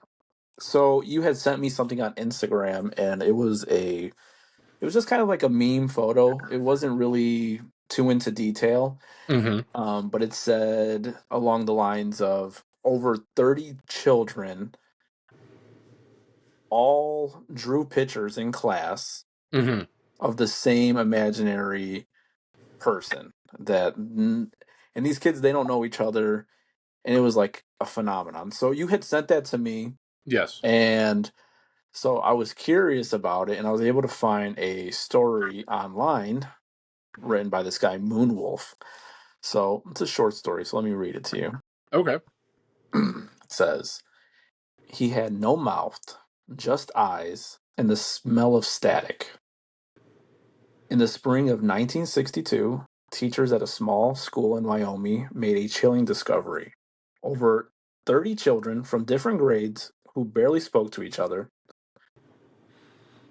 So you had sent me something on Instagram, and it was just kind of like a meme photo. It wasn't really too into detail, Mm-hmm. but it said along the lines of over 30 children all drew pictures in class Mm-hmm. of the same imaginary person and these kids, they don't know each other, and it was like a phenomenon. So you had sent that to me, Yes. and so I was curious about it, and I was able to find a story online written by this guy Moonwolf. So it's a short story, so let me read it to you. Okay. It says, he had no mouth, just eyes and the smell of static. In the spring of 1962, teachers at a small school in Wyoming made a chilling discovery. Over 30 children from different grades who barely spoke to each other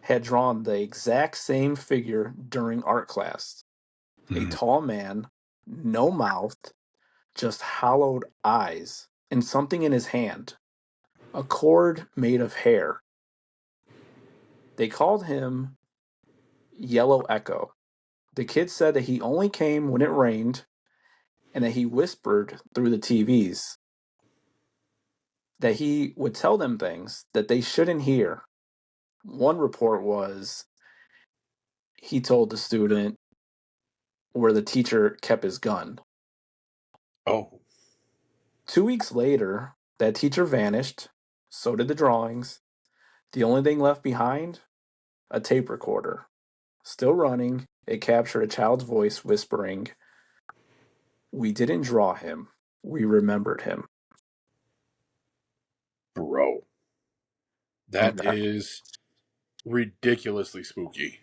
had drawn the exact same figure during art class. A Mm-hmm. tall man, no mouth, just hollowed eyes, and something in his hand, a cord made of hair. They called him Yellow Echo. The kids said that he only came when it rained and that he whispered through the TVs, that he would tell them things that they shouldn't hear. One report was he told the student where the teacher kept his gun. Oh. 2 weeks later, that teacher vanished. So did the drawings. The only thing left behind? A tape recorder. Still running, it captured a child's voice whispering, "We didn't draw him. We remembered him." Bro, that Okay. is ridiculously spooky.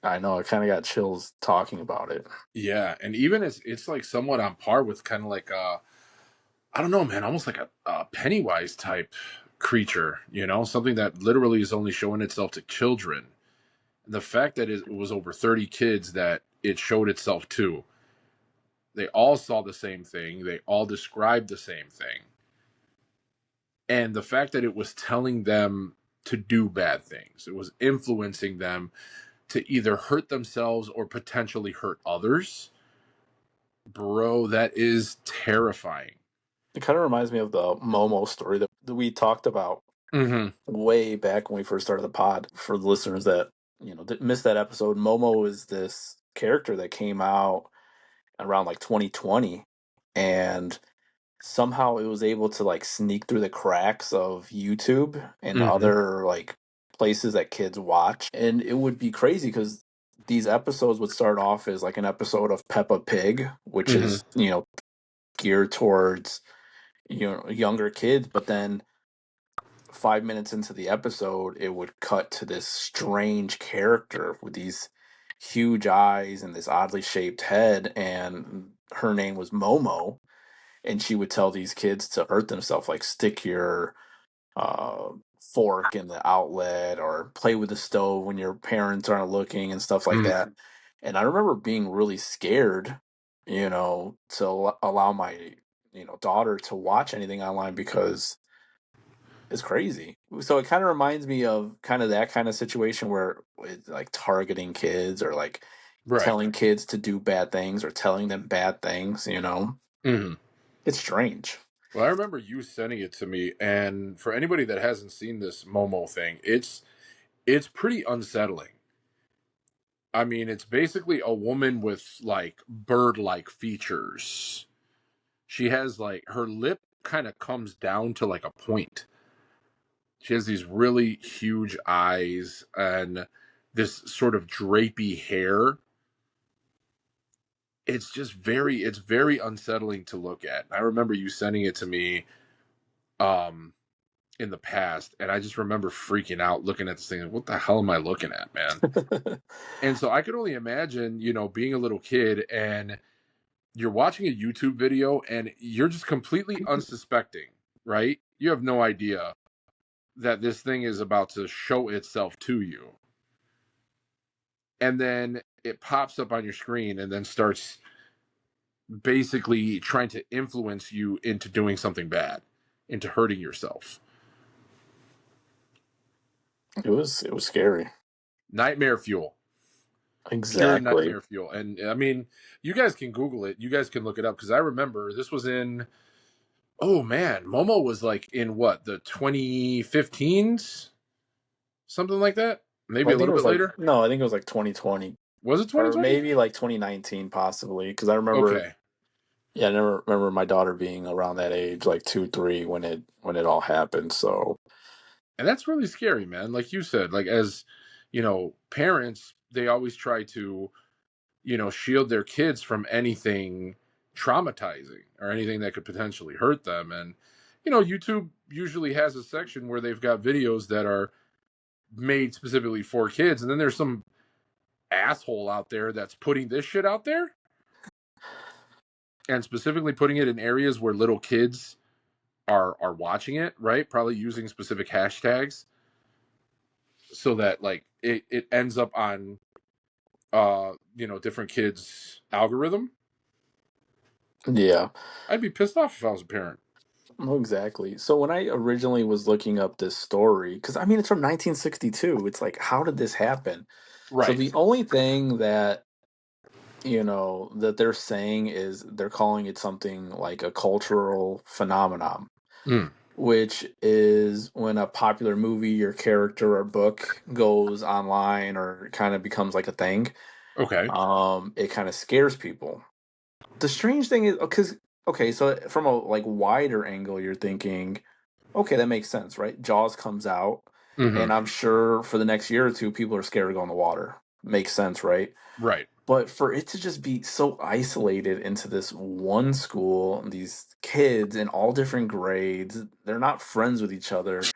I know, I kind of got chills talking about it. Yeah, and even it's like somewhat on par with kind of like I don't know, man, almost like a Pennywise type creature, something that literally is only showing itself to children. The fact that it was over 30 kids that it showed itself to, they all saw the same thing, they all described the same thing. And the fact that it was telling them to do bad things, it was influencing them to either hurt themselves or potentially hurt others. Bro, that is terrifying. It kind of reminds me of the Momo story that we talked about Mm-hmm. way back when we first started the pod. For the listeners that missed that episode, Momo is this character that came out around like 2020, and somehow it was able to like sneak through the cracks of YouTube and Mm-hmm. other like places that kids watch. And it would be crazy because these episodes would start off as like an episode of Peppa Pig, which Mm-hmm. is, geared towards, younger kids. But then 5 minutes into the episode, it would cut to this strange character with these huge eyes and this oddly shaped head. And her name was Momo, and she would tell these kids to hurt themselves, like stick your uh, fork in the outlet or play with the stove when your parents aren't looking and stuff like Mm-hmm. that. And I remember being really scared, to allow my daughter to watch anything online because it's crazy. So it kind of reminds me of kind of that kind of situation where it's like targeting kids or like Right. telling kids to do bad things or telling them bad things. Mm-hmm. It's strange. Well, I remember you sending it to me, and for anybody that hasn't seen this Momo thing, it's pretty unsettling. I mean, it's basically a woman with like bird-like features. She has like her lip kind of comes down to like a point. She has these really huge eyes and this sort of drapey hair. it's just it's very unsettling to look at. I remember you sending it to me um in the past, and I just remember freaking out looking at this thing. What the hell am I looking at, man? And so I could only imagine, being a little kid and you're watching a YouTube video and you're just completely unsuspecting, right? You have no idea that this thing is about to show itself to you. And then it pops up on your screen and then starts basically trying to influence you into doing something bad, into hurting yourself. It was scary. Nightmare fuel. Pure Exactly. nightmare fuel. And I mean, you guys can Google it. You guys can look it up because I remember this was in, oh man, Momo was like in what, the 2015s? Something like that? Maybe I a think it little was bit like later. no, I think it was like 2020 Was it or 2020? maybe like 2019 possibly because I remember Okay. yeah, I never remember my daughter being around that age like 2, 3 when it all happened. So And that's really scary, man. Like you said, like as, parents, they always try to, shield their kids from anything traumatizing or anything that could potentially hurt them. And, YouTube usually has a section where they've got videos that are made specifically for kids. And then there's some asshole out there that's putting this shit out there and specifically putting it in areas where little kids are watching it, right? Probably using specific hashtags so that like it ends up on different kids' algorithm. yeah, I'd be pissed off if I was a parent. no, exactly. So when I originally was looking up this story, because I mean it's from 1962, it's like how did this happen? So Right. the only thing that that they're saying is they're calling it something like a cultural phenomenon, Mm, which is when a popular movie or character or book goes online or kind of becomes like a thing. okay. It kind of scares people. The strange thing is because okay, so from a like wider angle, you're thinking, okay, that makes sense, right? Jaws comes out, Hmm. and I'm sure for the next year or two, people are scared to go in the water. Makes sense, right? Right. But for it to just be so isolated into this one school, these kids in all different grades, they're not friends with each other.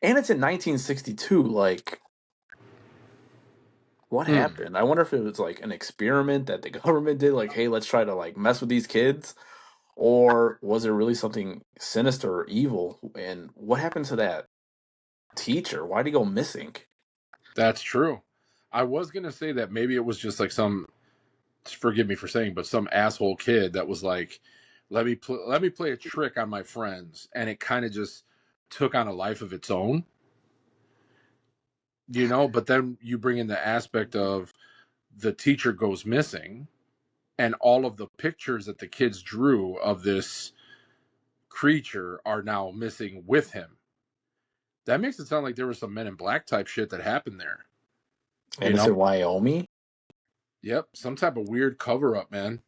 And it's in 1962. Like, what Mm. happened? I wonder if it was like an experiment that the government did, like, hey, let's try to like mess with these kids. Or was there really something sinister or evil? And what happened to that teacher? Why'd he go missing? That's true. I was gonna say that maybe it was just like some. Forgive me for saying, but some asshole kid that was like, let me play a trick on my friends, and it kind of just took on a life of its own. But then you bring in the aspect of the teacher goes missing and all of the pictures that the kids drew of this creature are now missing with him. That makes it sound like there was some Men in Black type shit that happened there. You And it's know? in Wyoming? Yep, some type of weird cover up, man.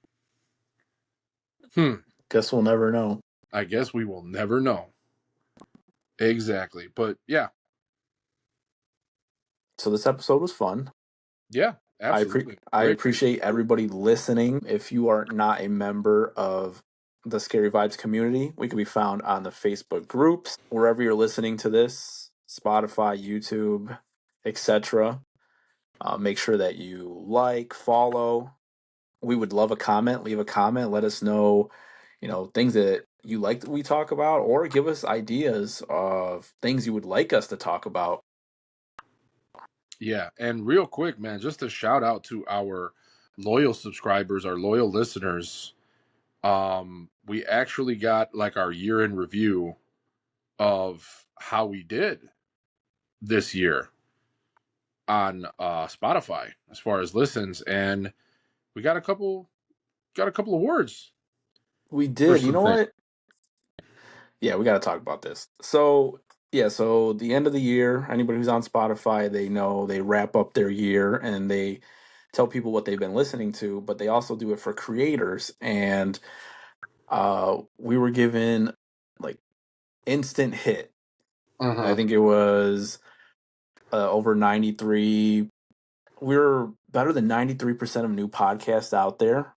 Hmm. Guess we'll never know. I guess we will never know. Exactly. But yeah, So this episode was fun. yeah, I pre- absolutely. I Great. appreciate everybody listening. If you are not a member of the Scary Vibes community, we can be found on the Facebook groups, wherever you're listening to this, Spotify, YouTube, etc. Make sure that you like, follow. We would love a comment. Leave a comment. Let us know, things that you like that we talk about, or give us ideas of things you would like us to talk about. Yeah. And real quick, man, just a shout out to our loyal subscribers, our loyal listeners. We actually got like our year in review of how we did this year on Spotify as far as listens, and we got a couple awards We for did. You some know things. what? Yeah, we got to talk about this. So, yeah, so the end of the year, anybody who's on Spotify, they know they wrap up their year and they tell people what they've been listening to, but they also do it for creators. And we were given like instant hit. I Uh-huh. think it was over 93. We are better than 93% of new podcasts out there.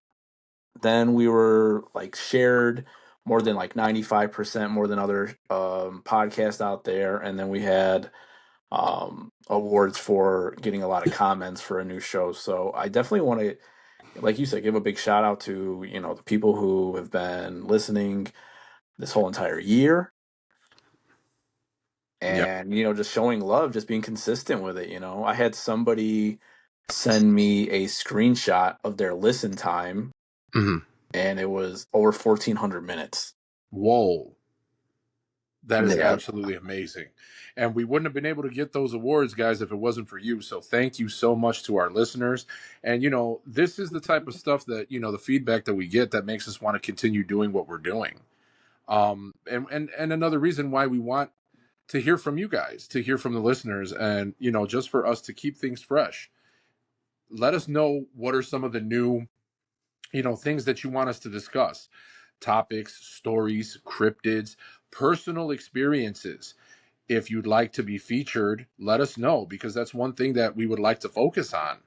then we were like shared more than like 95% more than other podcasts out there, and then we had awards for getting a lot of comments for a new show. So I definitely want to, like you said, give a big shout out to, you know, the people who have been listening this whole entire year, Yeah. and, you know, just showing love, just being consistent with it. You know, I had somebody send me a screenshot of their listen time, Mhm. and it was over 1,400 minutes. Whoa. That is Yeah. absolutely amazing. And we wouldn't have been able to get those awards, guys, if it wasn't for you. So thank you so much to our listeners. And, you know, this is the type of stuff that, you know, the feedback that we get that makes us want to continue doing what we're doing. And another reason why we want to hear from you guys, to hear from the listeners, and, you know, just for us to keep things fresh. Let us know what are some of the new, you know, things that you want us to discuss, topics, stories, cryptids, personal experiences. If you'd like to be featured, let us know, because that's one thing that we would like to focus on.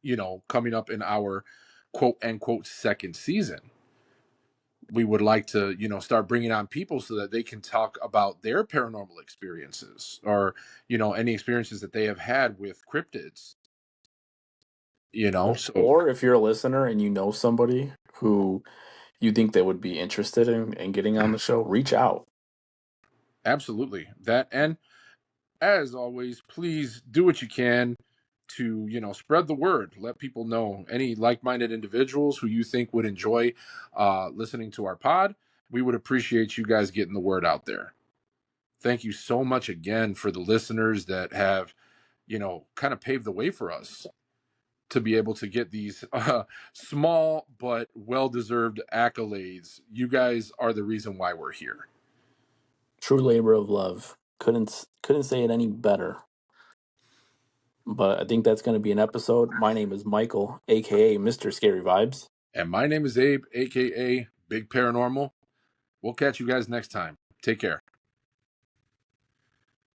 You know, coming up in our quote unquote second season, we would like to, you know, start bringing on people so that they can talk about their paranormal experiences, or, you know, any experiences that they have had with cryptids. You know, so Or if you're a listener and you know somebody who you think they would be interested in getting on the show, reach out. absolutely that. And as always, please do what you can to, you know, spread the word. Let people know, any like-minded individuals who you think would enjoy listening to our pod. We would appreciate you guys getting the word out there. Thank you so much again for the listeners that have, you know, kind of paved the way for us to be able to get these small but well-deserved accolades. You guys are the reason why we're here. True labor of love. Couldn't say it any better. But I think that's going to be an episode. My name is Michael, aka Mr. Scary Vibes. And my name is Abe, aka Big Paranormal. We'll catch you guys next time. Take care.